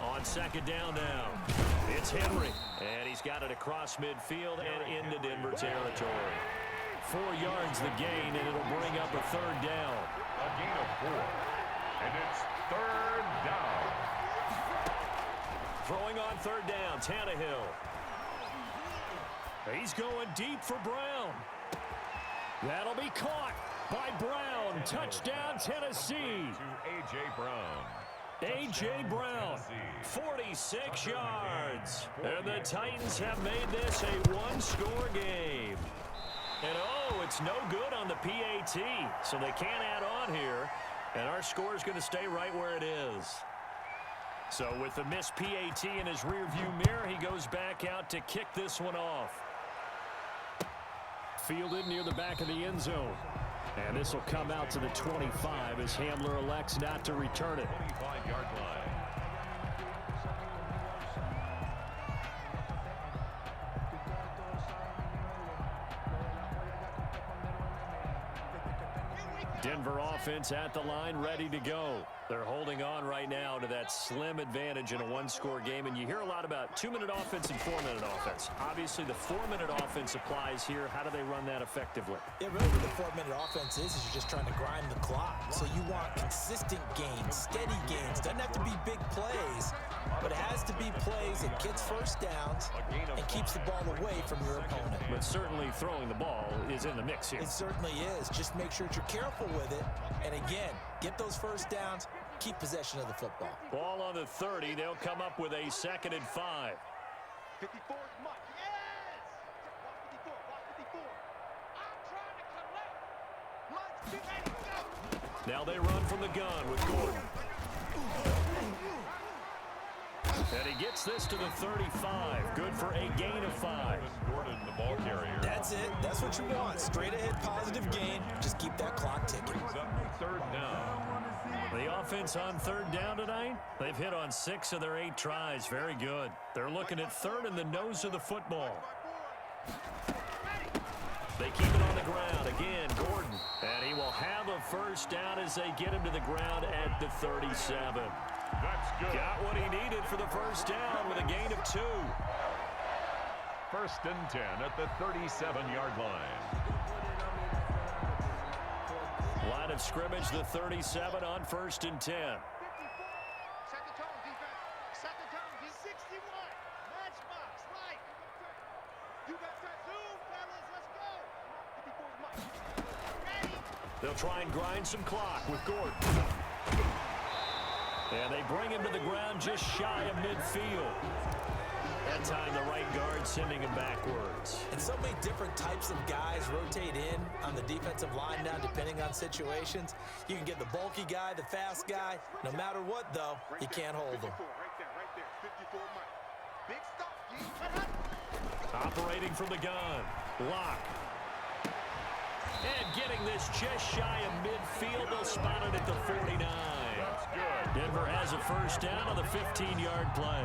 On 2nd down now, it's Henry, and he's got it across midfield and into Denver territory. 4 yards the gain, and it'll bring up a 3rd down. A gain of 4, and it's 3rd down. Throwing on 3rd down, Tannehill. He's going deep for Brown. That'll be caught by Brown. Touchdown, Tennessee. To A.J. Brown. A.J. Brown, 46 yards. And the Titans have made this a 1-score game. And oh, it's no good on the PAT, so they can't add on here. And our score is going to stay right where it is. So with the missed PAT in his rearview mirror, he goes back out to kick this one off. fielded near the back of the end zone. And this will come out to the 25 as Hamler elects not to return it. 25-yard line. Denver offense at the line, ready to go. They're holding on right now to that slim advantage in a one-score game. And you hear a lot about 2-minute offense and 4-minute offense. Obviously, the 4-minute offense applies here. How do they run that effectively? Yeah, really what the 4-minute offense is you're just trying to grind the clock. So you want consistent gains, steady gains. Doesn't have to be big plays, but it has to be plays that gets first downs and keeps the ball away from your opponent. But certainly throwing the ball is in the mix here. It certainly is. Just make sure that you're careful with it. And again, get those first downs, keep possession of the football. Ball on the 30. They'll come up with a 2nd and 5. 54 is Mike. Yes! Watch 54. I'm trying to collect. Let's get ready to go. Now they run from the gun with Gordon. And he gets this to the 35. Good for a gain of 5. Gordon, the ball carrier. That's it. That's what you want. Straight ahead positive gain. Just keep that clock ticking. Brings up 3rd down. The offense on 3rd down tonight, they've hit on 6 of their 8 tries. Very good. They're looking at 3rd in the nose of the football. They keep it on the ground. Again, Gordon. And he will have a first down as they get him to the ground at the 37. That's good. Got what he needed for the first down with a gain of 2. 1st and 10 at the 37-yard line. Line of scrimmage, the 37 on 1st and 10. Set the tone, defense. Set the tone, defense. 61. Matchbox, right. You got that zoom, fellas. Let's go. 54 is Mike. Ready. They'll try and grind some clock with Gordon. And they bring him to the ground just shy of midfield. That time the right guard sending him backwards. And so many different types of guys rotate in on the defensive line now depending on situations. You can get the bulky guy, the fast guy. No matter what, though, you can't hold them. Right there. 54 Mike. Big stop, Operating from the gun. Lock. And getting this just shy of midfield. They'll spot it at the 49. That's good. Denver has a first down on the 15-yard play.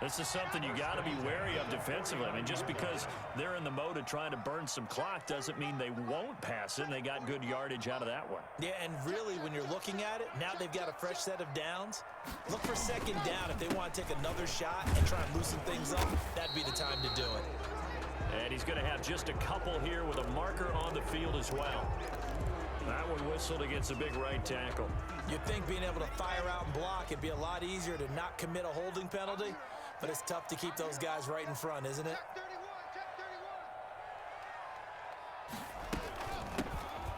This is something you got to be wary of defensively. I mean, just because they're in the mode of trying to burn some clock doesn't mean they won't pass it, and they got good yardage out of that one. Yeah, and really, when you're looking at it, now they've got a fresh set of downs. Look for 2nd down if they want to take another shot and try and loosen things up. That'd be the time to do it. And he's going to have just a couple here with a marker on the field as well. That one whistled against a big right tackle. You'd think being able to fire out and block it'd be a lot easier to not commit a holding penalty, but it's tough to keep those guys right in front, isn't it?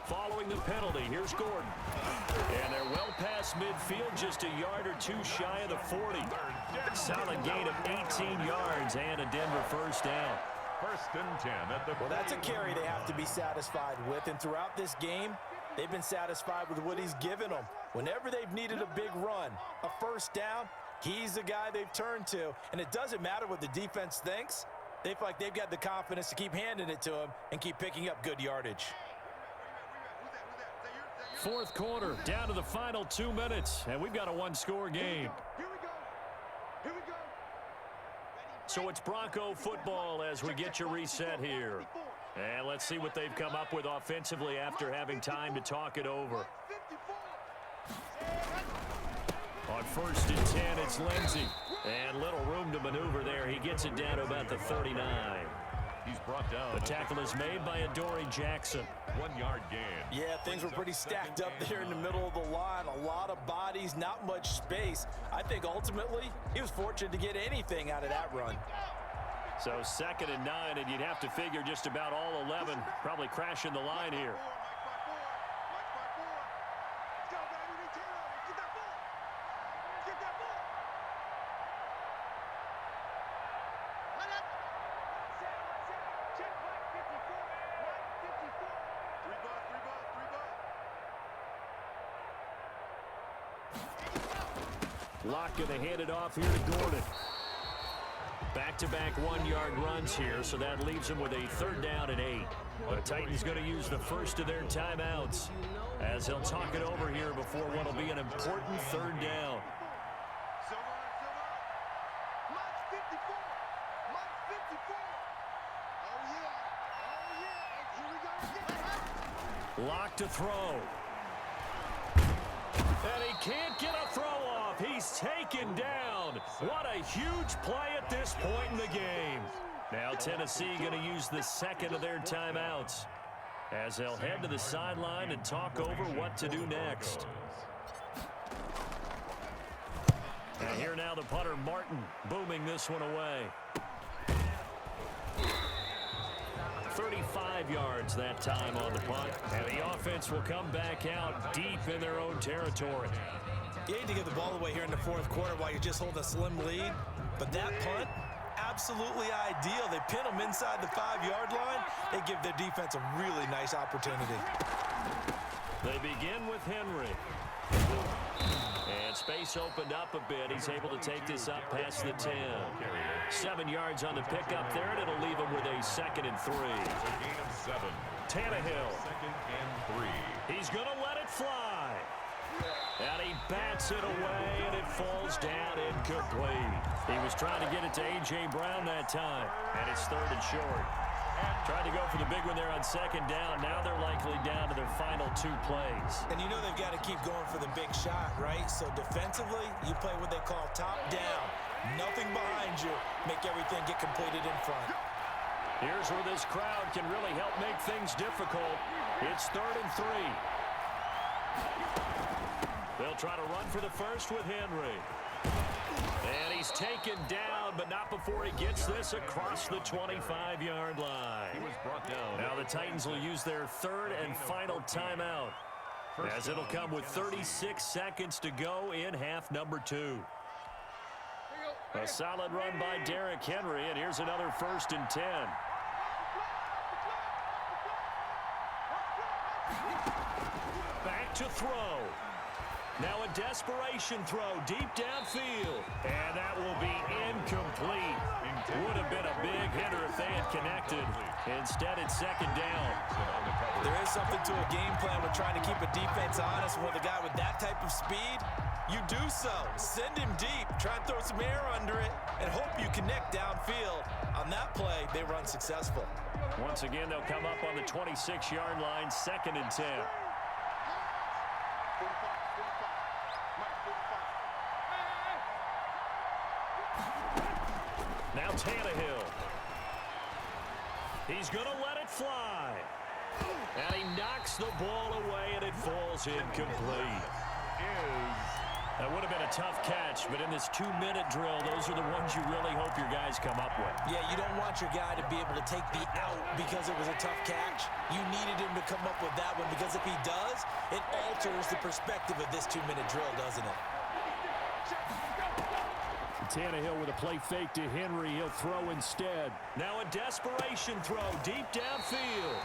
Following the penalty, here's Gordon. And they're well past midfield, just a yard or 2 shy of the 40. Solid gain of 18 yards and a Denver first down. 1st and 10 at the 40. Well, that's a carry they have to be satisfied with, and throughout this game, they've been satisfied with what he's given them. Whenever they've needed a big run, a first down, he's the guy they've turned to, and it doesn't matter what the defense thinks. They feel like they've got the confidence to keep handing it to him and keep picking up good yardage. 4th quarter, down to the final 2 minutes, and we've got a one-score game. Here we go. Here we go. So it's Bronco football as we get you reset here. And let's see what they've come up with offensively after having time to talk it over. On 1st and 10, it's Lindsey. And little room to maneuver there. He gets it down to about the 39. He's brought down. The tackle is made by Adoree Jackson. 1-yard gain. Yeah, things were pretty stacked up there in the middle of the line. A lot of bodies, not much space. I think ultimately he was fortunate to get anything out of that run. So 2nd and 9, and you'd have to figure just about all 11 probably crashing the line here. Locke going to hand it off here to Gordon. Back back-to-back one-yard runs here, so that leaves them with a 3rd down and 8. The Titans going to use the first of their timeouts as they'll talk it over here before what will be an important 3rd down. Lock to throw. And he can't get a throw off. He's taken down. What a huge play at this point in the game. Now Tennessee going to use the second of their timeouts as they'll head to the sideline and talk over what to do next. And here now the punter, Martin, booming this one away. 35 yards that time on the punt. And the offense will come back out deep in their own territory. You hate to give the ball away here in the 4th quarter while you're just holding a slim lead. But that punt, absolutely ideal. They pin them inside the 5-yard line. They give their defense a really nice opportunity. They begin with Henry. And space opened up a bit. He's able to take this up past the 10. 7 yards on the pickup there, and it'll leave him with a 2nd and 3. Gain of 7. Tannehill. 2nd and 3. He's going to let it fly. And he bats it away, and it falls down incomplete. He was trying to get it to A.J. Brown that time, and it's 3rd and short. Tried to go for the big one there on 2nd down. Now they're likely down to their final 2 plays. And you know they've got to keep going for the big shot, right? So defensively, you play what they call top down. Nothing behind you. Make everything get completed in front. Here's where this crowd can really help make things difficult. It's 3rd and 3. They'll try to run for the first with Henry. And he's taken down, but not before he gets this across the 25-yard line. He was brought down. Now the Titans will use their 3rd and final timeout, as it'll come with 36 seconds to go in half number 2. A solid run by Derrick Henry, and here's another 1st and 10. Back to throw. Now a desperation throw deep downfield. And that will be incomplete. Would have been a big hitter if they had connected. Instead, it's 2nd down. There is something to a game plan with trying to keep a defense honest. With a guy with that type of speed, you do so. Send him deep. Try and throw some air under it and hope you connect downfield. On that play, they run successful. Once again, they'll come up on the 26-yard line, 2nd and 10. Now Tannehill. He's going to let it fly. And he knocks the ball away, and it falls incomplete. That would have been a tough catch, but in this 2-minute drill, those are the ones you really hope your guys come up with. Yeah, you don't want your guy to be able to take the out because it was a tough catch. You needed him to come up with that one, because if he does, it alters the perspective of this 2-minute drill, doesn't it? Tannehill with a play fake to Henry. He'll throw instead. Now a desperation throw deep downfield.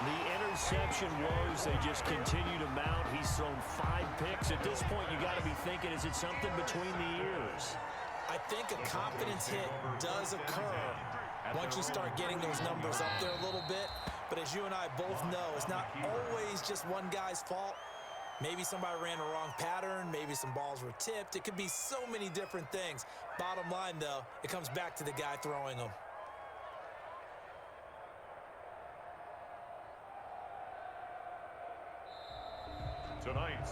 The interception woes, they just continue to mount. He's thrown 5 picks. At this point, you got to be thinking, is it something between the ears? I think a confidence hit does occur once you start getting those numbers up there a little bit. But as you and I both know, it's not always just one guy's fault. Maybe somebody ran a wrong pattern. Maybe some balls were tipped. It could be so many different things. Bottom line, though, it comes back to the guy throwing them.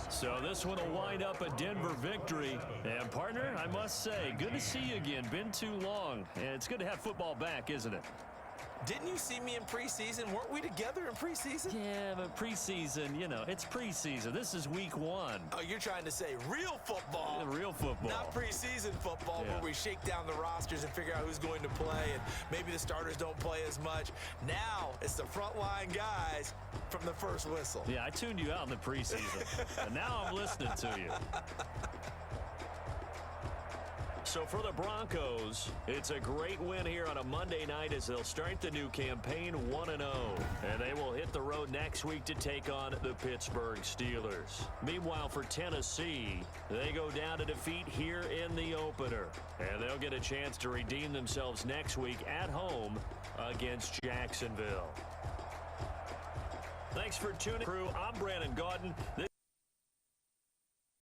So this one will wind up a Denver victory. And, partner, I must say, good to see you again. Been too long. And it's good to have football back, isn't it? Didn't you see me in preseason? Weren't we together in preseason? Yeah, but preseason, you know, it's preseason. This is week 1. Oh, you're trying to say real football. Real football. Not preseason football, yeah, where we shake down the rosters and figure out who's going to play, and maybe the starters don't play as much. Now it's the frontline guys from the first whistle. Yeah, I tuned you out in the preseason, and now I'm listening to you. So for the Broncos, it's a great win here on a Monday night as they'll start the new campaign 1-0. And they will hit the road now next week to take on the Pittsburgh Steelers. Meanwhile, for Tennessee, they go down to defeat here in the opener. And they'll get a chance to redeem themselves next week at home against Jacksonville. Thanks for tuning in. I'm Brandon Gaudin.